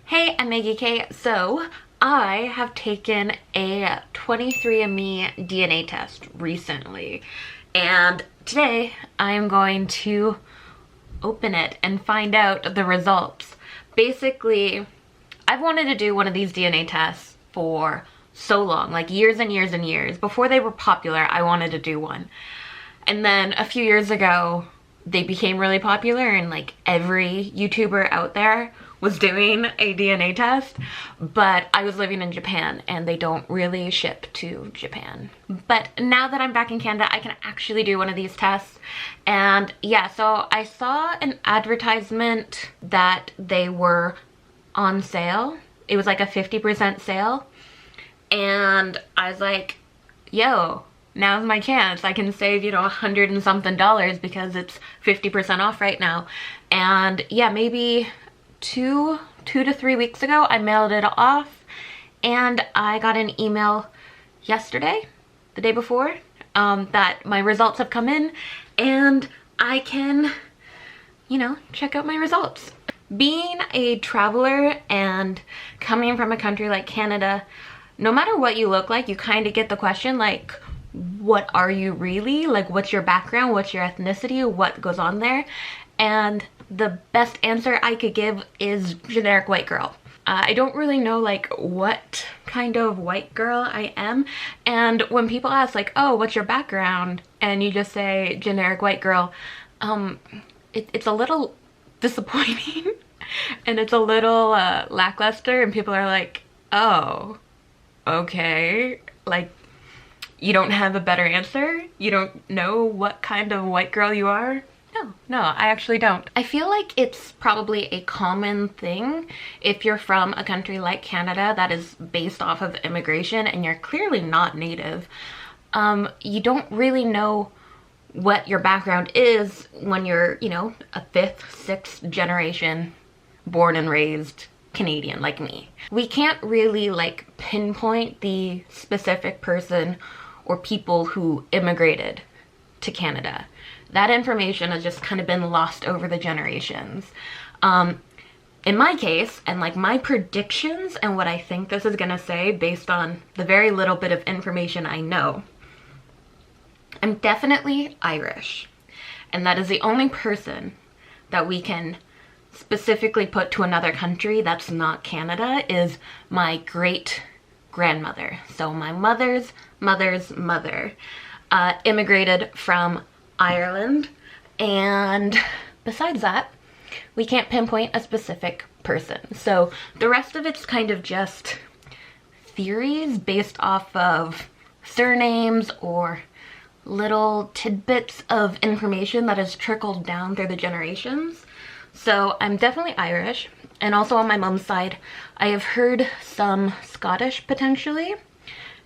Hey, I'm Meggie Kay. So, I have taken a 23andMe DNA test recently, and today I'm going to open it and find out the results. Basically, I've wanted to do one of these DNA tests for so long, like years and years and years. Before they were popular, I wanted to do one. And then a few years ago, they became really popular and like every YouTuber out there was doing a DNA test, but I was living in Japan and they don't really ship to Japan. But now that I'm back in Canada, I can actually do one of these tests. And yeah, so I saw an advertisement that they were on sale. It was like a 50% sale. And I was like, yo, now's my chance. I can save, $100 and something because it's 50% off right now. And yeah, maybe two to 3 weeks ago, I mailed it off and I got an email yesterday, the day before, that my results have come in and I can, check out my results. Being a traveler and coming from a country like Canada, no matter what you look like, you kind of get the question like, what are you really? Like, what's your background? What's your ethnicity? What goes on there? And the best answer I could give is generic white girl. I don't really know like what kind of white girl I am. And when people ask like, oh, what's your background? And you just say generic white girl, it's a little disappointing and it's a little lackluster, and people are like, oh, okay, like you don't have a better answer? You don't know what kind of white girl you are? No, I actually don't. I feel like it's probably a common thing if you're from a country like Canada that is based off of immigration and you're clearly not native. You don't really know what your background is when you're, a 5th, 6th generation born and raised Canadian like me. We can't really like pinpoint the specific person or people who immigrated to Canada. That information has just kind of been lost over the generations. In my case, and like my predictions and what I think this is gonna say based on the very little bit of information I know, I'm definitely Irish. And that is the only person that we can specifically put to another country that's not Canada is my great grandmother. So my mother's mother's mother immigrated from Ireland, and besides that, we can't pinpoint a specific person. So the rest of it's kind of just theories based off of surnames or little tidbits of information that has trickled down through the generations. So I'm definitely Irish, and also on my mom's side, I have heard some Scottish potentially,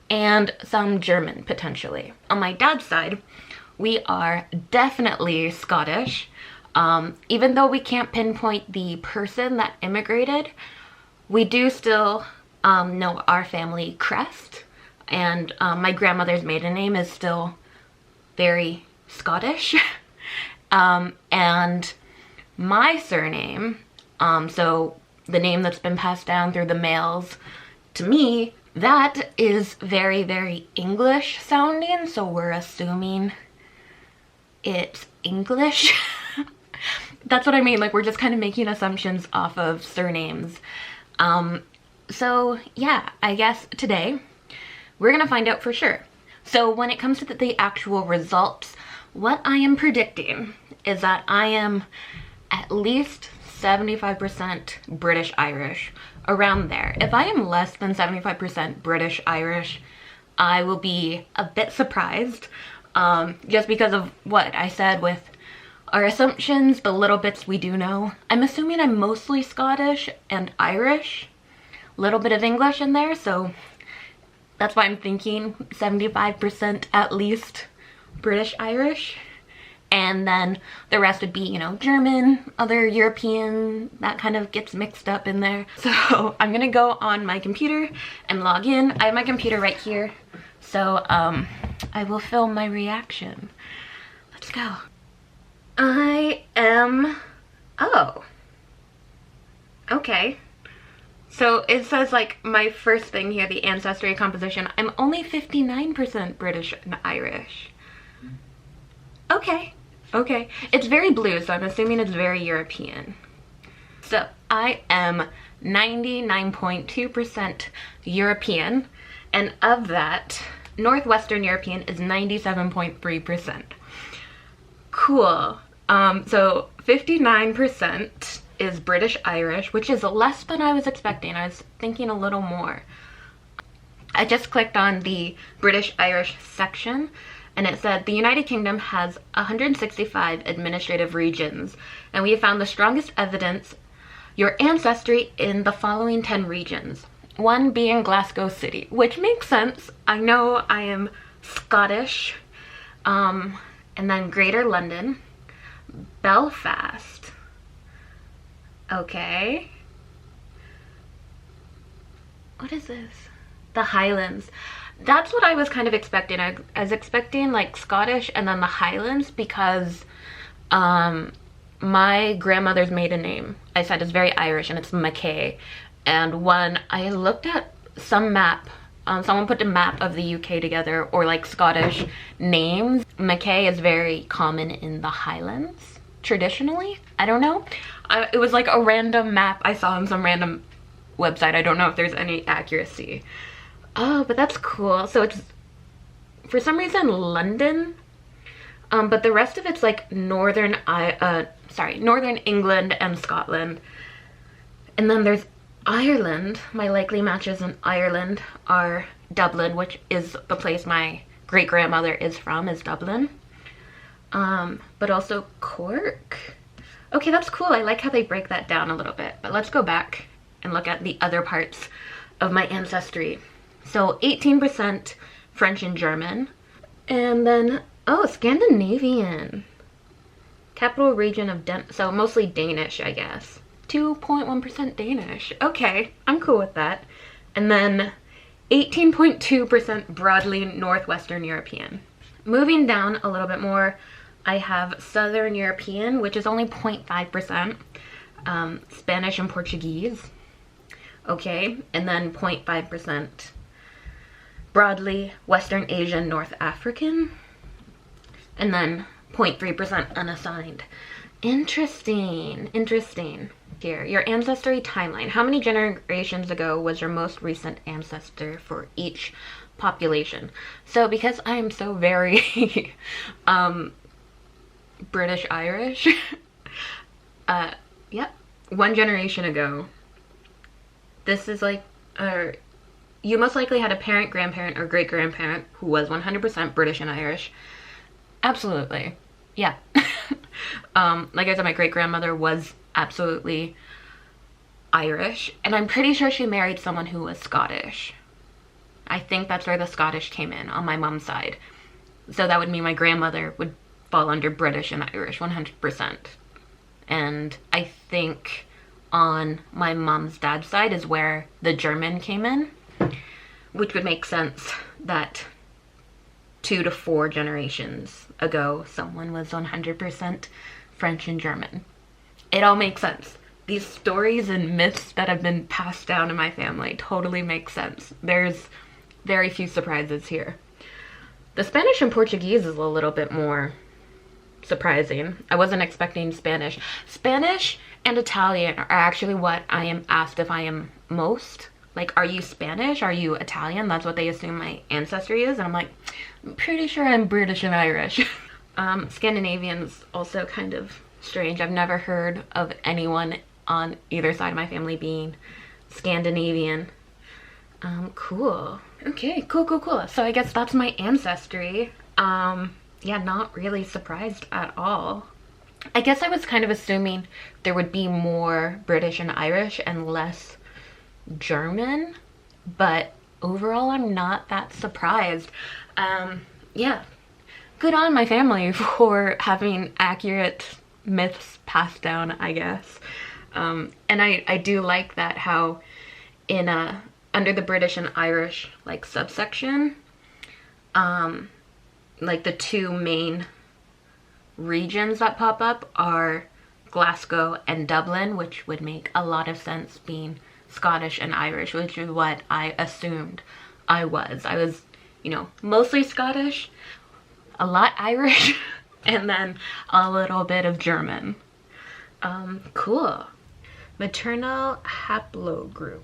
and some German potentially. On my dad's side, we are definitely Scottish. Even though we can't pinpoint the person that immigrated, we do still know our family crest, and my grandmother's maiden name is still very Scottish. And my surname, so the name that's been passed down through the males to me, that is very, very English sounding, so we're assuming it's English. That's what I mean, like we're just kind of making assumptions off of surnames. So yeah, I guess today we're gonna find out for sure. So when it comes to the actual results, what I am predicting is that I am at least 75% British Irish, around there. If I am less than 75% British Irish, I will be a bit surprised, just because of what I said with our assumptions, the little bits we do know. I'm assuming I'm mostly Scottish and Irish, little bit of English in there, so that's why I'm thinking 75% at least British Irish. And then the rest would be, German, other European, that kind of gets mixed up in there. So I'm gonna go on my computer and log in. I have my computer right here. So I will film my reaction. Let's go. I am, oh, okay. So it says like my first thing here, the ancestry composition, I'm only 59% British and Irish. Okay, okay. It's very blue, so I'm assuming it's very European. So I am 99.2% European, and of that, Northwestern European is 97.3%. Cool. So 59% is British Irish, which is less than I was expecting. I was thinking a little more. I just clicked on the British Irish section, and it said the United Kingdom has 165 administrative regions, and we have found the strongest evidence your ancestry in the following 10 regions. One being Glasgow City, which makes sense. I know I am Scottish. And then Greater London, Belfast. Okay. What is this? The Highlands. That's what I was kind of expecting. I was expecting like Scottish and then the Highlands because my grandmother's maiden name, I said, is very Irish, and it's McKay. And when I looked at some map, someone put a map of the UK together, or like Scottish names, McKay is very common in the Highlands, traditionally. I don't know. It was like a random map I saw on some random website. I don't know if there's any accuracy. Oh, but that's cool. So it's, for some reason, London. But the rest of it's like northern England and Scotland. And then there's Ireland. My likely matches in Ireland are Dublin, which is the place my great-grandmother is from, is Dublin. But also Cork. Okay, that's cool. I like how they break that down a little bit. But let's go back and look at the other parts of my ancestry. So 18% French and German. And then, oh, Scandinavian. Capital region of so mostly Danish, I guess. 2.1% Danish. Okay, I'm cool with that. And then 18.2% broadly Northwestern European. Moving down a little bit more, I have Southern European, which is only 0.5%. Spanish and Portuguese. Okay, and then 0.5% broadly Western Asian, North African. And then 0.3% unassigned. Interesting, interesting. Here, your ancestry timeline. How many generations ago was your most recent ancestor for each population? So because I am so very British Irish, yep, 1 generation ago. This is like, you most likely had a parent, grandparent, or great-grandparent who was 100% British and Irish. Absolutely, yeah. Like I said, my great-grandmother was absolutely Irish, and I'm pretty sure she married someone who was Scottish. I think that's where the Scottish came in on my mom's side. So that would mean my grandmother would fall under British and Irish 100%. And I think on my mom's dad's side is where the German came in, which would make sense that 2 to 4 generations ago someone was 100% French and German. It all makes sense. These stories and myths that have been passed down in my family totally make sense. There's very few surprises here. The Spanish and Portuguese is a little bit more surprising. I wasn't expecting Spanish. Spanish and Italian are actually what I am asked if I am most. Like, are you Spanish? Are you Italian? That's what they assume my ancestry is. And I'm like, I'm pretty sure I'm British and Irish. Scandinavian's also kind of strange. I've never heard of anyone on either side of my family being Scandinavian. Cool. Okay, cool. So I guess that's my ancestry. Yeah, not really surprised at all. I guess I was kind of assuming there would be more British and Irish and less German, but overall I'm not that surprised. Yeah, good on my family for having accurate myths passed down, I guess. And I do like that how in under the British and Irish like subsection, like the 2 main regions that pop up are Glasgow and Dublin, which would make a lot of sense being Scottish and Irish, which is what I assumed I was. I was, you know, mostly Scottish, a lot Irish, and then a little bit of German. Cool. Maternal haplogroup.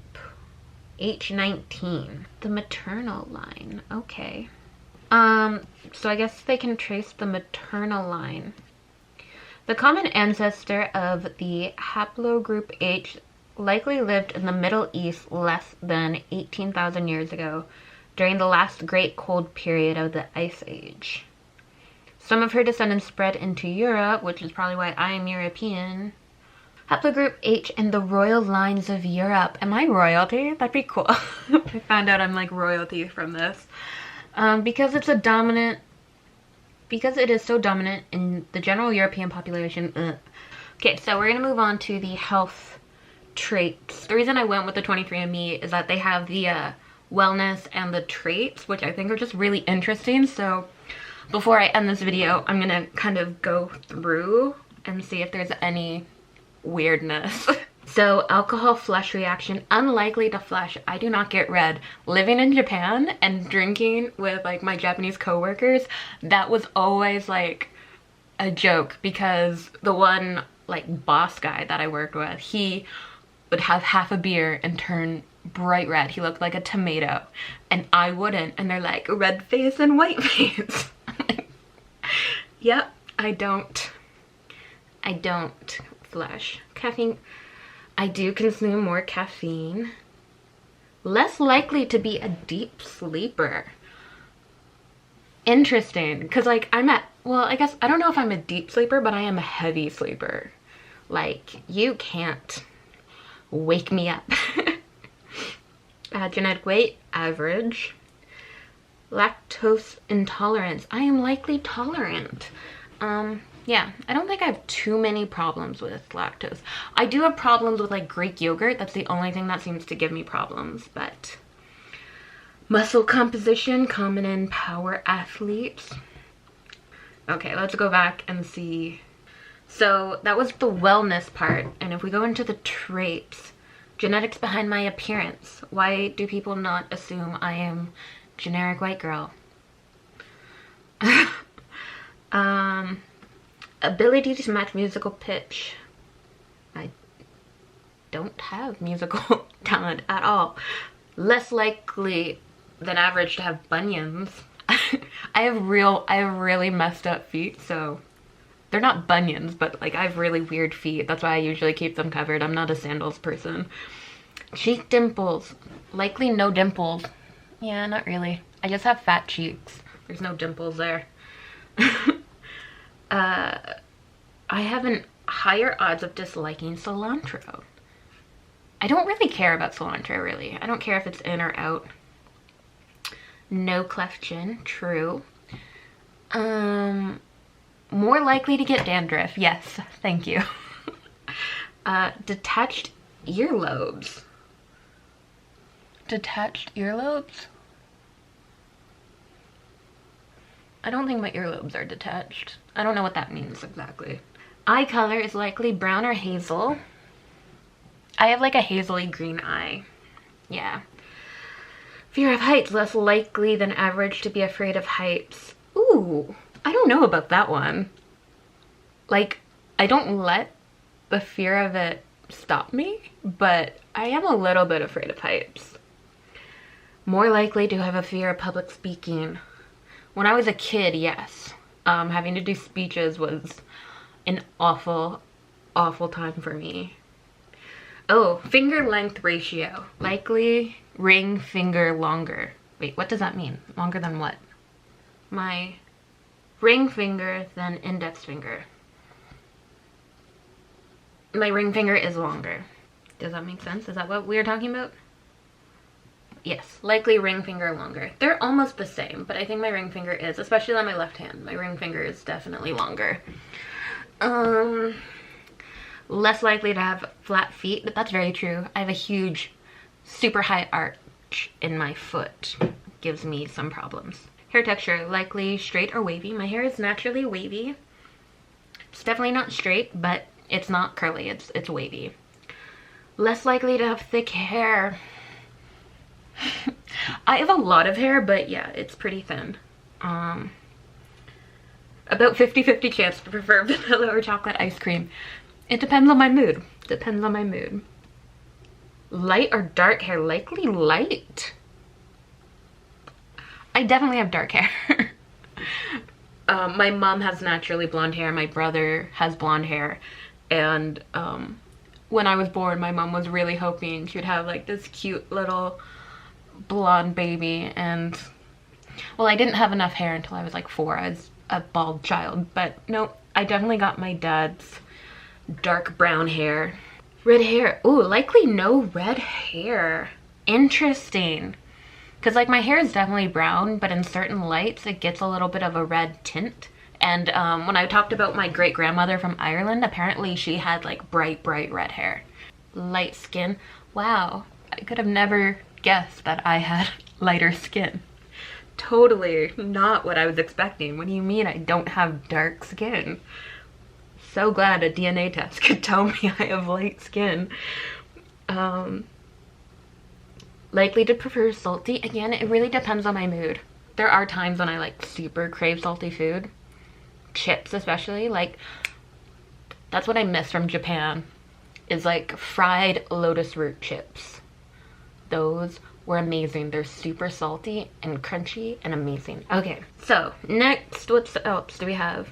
H19. The maternal line. Okay. So I guess they can trace the maternal line. The common ancestor of the haplogroup H likely lived in the Middle East less than 18,000 years ago during the last Great Cold period of the Ice Age. Some of her descendants spread into Europe, which is probably why I am European. Haplogroup H in the royal lines of Europe. Am I royalty? That'd be cool. I found out I'm like royalty from this. Because it is so dominant in the general European population. Okay, so we're gonna move on to the health traits. The reason I went with the 23andMe is that they have the wellness and the traits, which I think are just really interesting. So before I end this video, I'm gonna kind of go through and see if there's any weirdness. So alcohol flush reaction, unlikely to flush. I do not get red. Living in Japan and drinking with like my Japanese coworkers, that was always like a joke, because the one like boss guy that I worked with, he would have half a beer and turn bright red. He looked like a tomato, and I wouldn't. And they're like, red face and white face. Yep, I don't flush. Caffeine, I do consume more caffeine. Less likely to be a deep sleeper. Interesting, because like well, I guess, I don't know if I'm a deep sleeper, but I am a heavy sleeper. Like, you can't wake me up. Genetic weight, average. Lactose intolerance, I am likely tolerant. Yeah, I don't think I have too many problems with lactose. I do have problems with like Greek yogurt. That's the only thing that seems to give me problems, but muscle composition, common in power athletes. Okay, let's go back and see. So that was the wellness part. And if we go into the traits, genetics behind my appearance. Why do people not assume I am generic white girl? Ability to match musical pitch. I don't have musical talent at all. Less likely than average to have bunions. I have really messed up feet, so they're not bunions, but like I have really weird feet. That's why I usually keep them covered. I'm not a sandals person. Cheek dimples. Likely no dimples. Yeah, not really. I just have fat cheeks. There's no dimples there. I have an higher odds of disliking cilantro. I don't really care about cilantro, really. I don't care if it's in or out. No cleft chin, true. More likely to get dandruff, yes, thank you. Detached earlobes. Detached earlobes? I don't think my earlobes are detached. I don't know what that means exactly. Eye color is likely brown or hazel. I have like a hazily green eye. Yeah. Fear of heights, less likely than average to be afraid of heights. Ooh, I don't know about that one. Like, I don't let the fear of it stop me, but I am a little bit afraid of heights. More likely to have a fear of public speaking. When I was a kid, yes. Having to do speeches was an awful time for me. Oh, finger length ratio. Likely ring finger longer. Wait, what does that mean? Longer than what? My ring finger than index finger. My ring finger is longer. Does that make sense? Is that what we were talking about? Yes, likely ring finger longer. They're almost the same, but I think my ring finger is, especially on my left hand, my ring finger is definitely longer. Less likely to have flat feet, but that's very true. I have a huge, super high arch in my foot. Gives me some problems. Hair texture, likely straight or wavy. My hair is naturally wavy. It's definitely not straight, but it's not curly, it's wavy. Less likely to have thick hair. I have a lot of hair, but yeah, it's pretty thin. About 50-50 chance to prefer vanilla or chocolate ice cream. It depends on my mood. Depends on my mood. Light or dark hair? Likely light. I definitely have dark hair. My mom has naturally blonde hair. My brother has blonde hair. And when I was born, my mom was really hoping she would have like this cute little blonde baby. And well, I didn't have enough hair until I was like 4. I was a bald child. But no, I definitely got my dad's dark brown hair. Red hair. Ooh, likely no red hair. Interesting. Because like my hair is definitely brown, but in certain lights it gets a little bit of a red tint. And when I talked about my great grandmother from Ireland, apparently she had like bright red hair. Light skin. Wow, I could have never guessed that I had lighter skin. Totally not what I was expecting. What do you mean I don't have dark skin? So glad a DNA test could tell me I have light skin. Likely to prefer salty. Again, it really depends on my mood. There are times when I like super crave salty food. Chips especially. Like, that's what I miss from Japan. Is like fried lotus root chips. Those were amazing. They're super salty and crunchy and amazing. Okay, so next, what else do we have?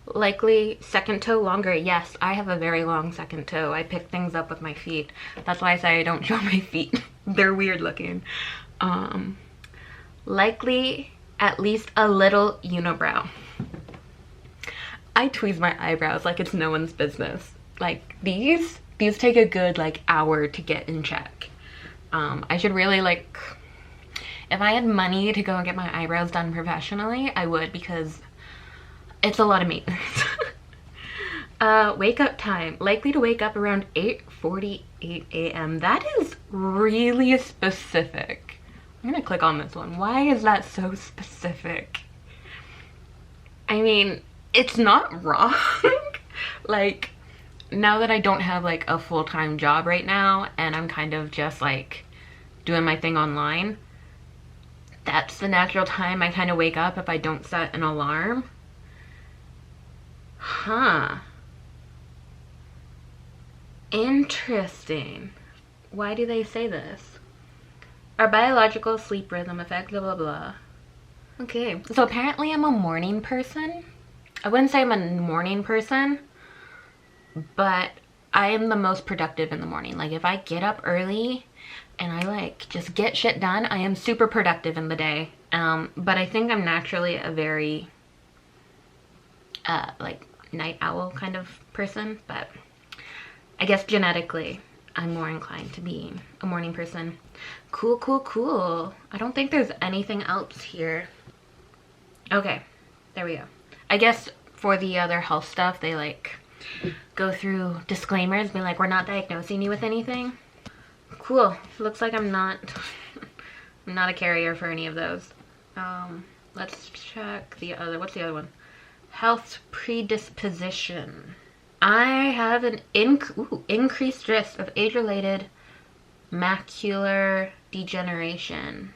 Likely second toe longer. Yes, I have a very long second toe. I pick things up with my feet. That's why I say I don't show my feet. They're weird looking. Likely at least a little unibrow. I tweeze my eyebrows like it's no one's business. Like these take a good like hour to get in check. I should really like, if I had money to go and get my eyebrows done professionally, I would, because it's a lot of maintenance. Wake up time. Likely to wake up around 8:48 a.m. That is really specific. I'm gonna click on this one. Why is that so specific? I mean, it's not wrong. Like, now that I don't have like a full-time job right now and I'm kind of just like doing my thing online, that's the natural time I kind of wake up if I don't set an alarm. Huh. Interesting. Why do they say this? Our biological sleep rhythm affects blah blah blah. Okay, so apparently I'm a morning person. I wouldn't say I'm a morning person, but I am the most productive in the morning. Like if I get up early and I like just get shit done, I am super productive in the day. But I think I'm naturally a very like night owl kind of person, but I guess genetically I'm more inclined to be a morning person. Cool, cool, cool. I don't think there's anything else here. Okay, there we go. I guess for the other health stuff, they like go through disclaimers, be like, we're not diagnosing you with anything. Cool. Looks like I'm not I'm not a carrier for any of those. Let's check the other, what's the other one? Health predisposition. I have an increased risk of age-related macular degeneration.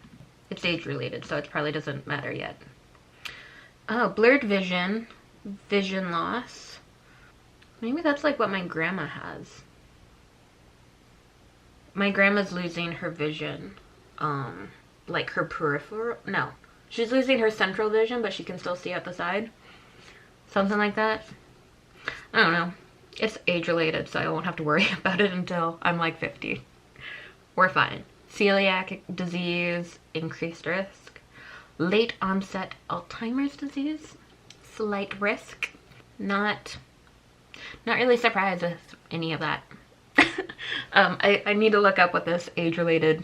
It's age-related, so it probably doesn't matter yet. Oh, blurred vision, vision loss. Maybe that's like what my grandma has. My grandma's losing her vision. Like her peripheral, no. She's losing her central vision, but she can still see out the side. Something like that. I don't know. It's age-related, so I won't have to worry about it until I'm like 50. We're fine. Celiac disease, increased risk. Late onset Alzheimer's disease, slight risk. Not really surprised with any of that. I need to look up what this age-related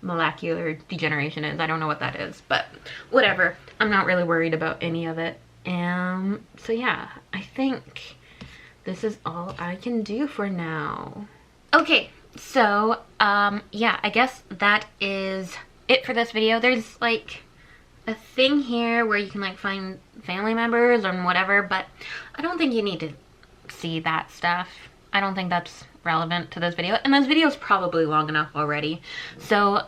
macular degeneration is. I don't know what that is, but whatever. I'm not really worried about any of it. So yeah, I think this is all I can do for now. Okay, so yeah, I guess that is it for this video. There's like a thing here where you can like find family members and whatever, but I don't think you need to see that stuff. I don't think that's relevant to this video. And this video is probably long enough already. So,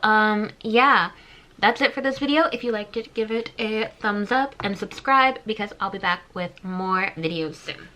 yeah. That's it for this video. If you liked it, give it a thumbs up and subscribe because I'll be back with more videos soon.